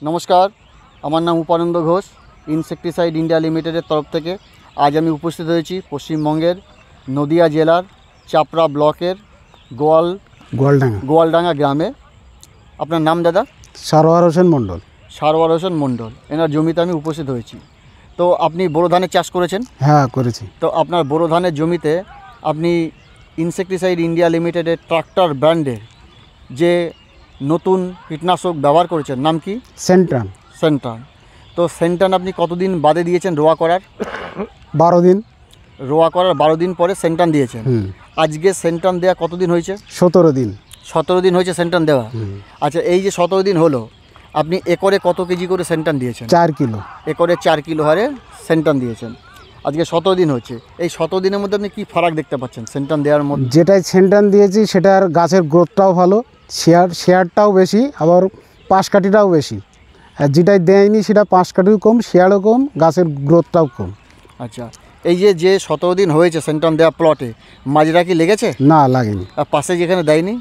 নমস্কার, আমার নাম উপানন্দ ঘোষ। ইনসেক্টিসাইড ইন্ডিয়া লিমিটেডের তরফ থেকে আজ আমি উপস্থিত হয়েছি পশ্চিমবঙ্গের নদিয়া জেলার চাপড়া ব্লকের গোয়ালডাঙ্গা গ্রামে। আপনার নাম দাদা? সারোয়ার হোসেন মণ্ডল। সারোয়ার হোসেন মণ্ডল, এনার জমিতে আমি উপস্থিত হয়েছি। তো আপনি বোরো ধানের চাষ করেছেন? হ্যাঁ, করেছি। তো আপনার বোরো ধানের জমিতে আপনি ইনসেক্টিসাইড ইন্ডিয়া লিমিটেডের ট্রাক্টর ব্র্যান্ডের যে নতুন কীটনাশক ব্যবহার করেছেন, নাম কি? সেন্ট্রান। তো সেন্ট্রান আপনি কতদিন বাদে দিয়েছেন রোয়া করার? 12 দিন। রোয়া করার 12 দিন পরে সেন্ট্রান দিয়েছেন। আজকে সেন্ট্রান দেওয়া কতদিন হয়েছে? 17 দিন। 17 দিন হয়েছে সেন্ট্রান দেওয়া। আচ্ছা, এই যে 17 দিন হলো, আপনি একরে কত কেজি করে সেন্ট্রান দিয়েছেন? 4 কিলো। একরে 4 কিলো হারে সেন্ট্রান দিয়েছেন। আজকে 17 দিন হচ্ছে। এই 17 দিনের মধ্যে আপনি কী ফারাক দেখতে পাচ্ছেন সেন্ট্রান দেওয়ার মধ্যে? যেটাই সেন্ট্রান দিয়েছি সেটার গাছের গ্রোথটাও ভালো, শেয়ারটাও বেশি, আবার পাশকাঠিটাও বেশি। আর যেটাই দেয়নি সেটা পাশকাঠিও কম, শেয়ারও কম, গাছের গ্রোথটাও কম। আচ্ছা, এই যে 17 দিন হয়েছে সেন্ট্রান দেওয়া প্লটে, মাজরা কি লেগেছে? না, লাগেনি। আর পাশে যেখানে দেয়নি?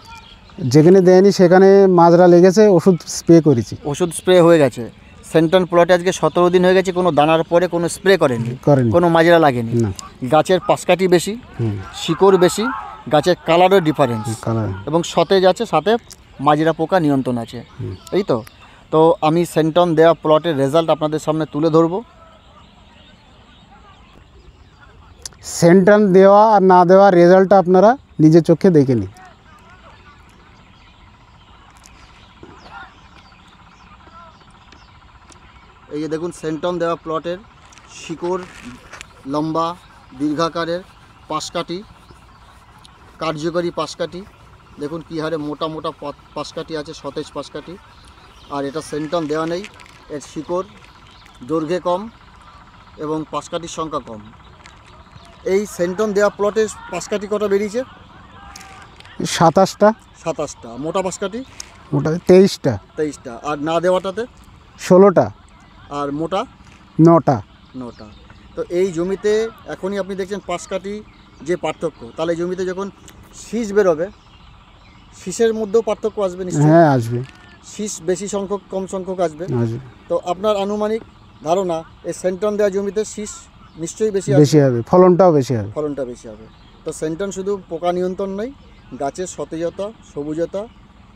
যেখানে দেয়নি সেখানে মাজরা লেগেছে, ওষুধ স্প্রে করেছি। ওষুধ স্প্রে হয়ে গেছে। সেন্ট্রান প্লটে আজকে 17 দিন হয়ে গেছে, কোনো দানার পরে কোনো স্প্রে করেনি, কোনো মাজরা লাগেনি। গাছের পাশকাঠি বেশি, শিকড় বেশি, গাছের কালারও ডিফারেন্স এবং সতেজ আছে, সাথে মাজরা পোকা নিয়ন্ত্রণ আছে, এই তো। তো আমি সেন্ট্রান দেওয়া প্লটের রেজাল্ট আপনাদের সামনে তুলে ধরবো। সেন্ট্রান দেওয়া আর না দেওয়া রেজাল্টটা আপনারা নিজের চোখে দেখে নিন। এই যে দেখুন, সেন্ট্রান দেওয়া প্লটের শিকড় লম্বা, দীর্ঘাকারের, পাশকাঠি, কার্যকরী পাশকাঠি। দেখুন কী হারে মোটা মোটা পাশকাঠি আছে, সতেজ পাশকাঠি। আর এটা সেন্ট্রান দেওয়া নেই, এর শিকড় দৈর্ঘ্যে কম এবং পাশকাঠির সংখ্যা কম। এই সেন্ট্রান দেওয়া প্লটের পাশকাঠি কটা বেরিয়েছে? 27টা। মোটা পাশকাঠি? মোটা 23টা। আর না দেওয়াটাতে 16টা। আর মোটা 9টা। তো এই জমিতে এখনই আপনি দেখছেন পাশকাঠি যে পার্থক্য, তাহলে জমিতে যখন শীষ বেরোবে, শীষের মধ্যেও পার্থক্য আসবে নিশ্চয়ই? হ্যাঁ, আসবে। শীষ বেশি সংখ্যক কম সংখ্যক আসবে। তো আপনার আনুমানিক ধারণা এই সেন্ট্রান দেওয়া জমিতে শীষ নিশ্চয়ই বেশি হবে, ফলনটাও বেশি হবে। তো সেন্ট্রান শুধু পোকা নিয়ন্ত্রণ নয়, গাছের সতেজতা, সবুজতা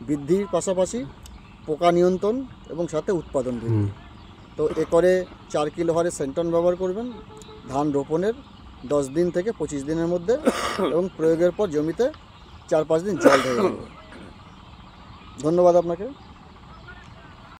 বৃদ্ধির পাশাপাশি পোকা নিয়ন্ত্রণ এবং সাথে উৎপাদন বৃদ্ধি। তো একরে 4 কিলো হারে সেন্ট্রান ব্যবহার করবেন ধান রোপণের 10 দিন থেকে 25 দিনের মধ্যে, এবং প্রয়োগের পর জমিতে 4-5 দিন জল ঢেলে দেবেন। ধন্যবাদ আপনাকে।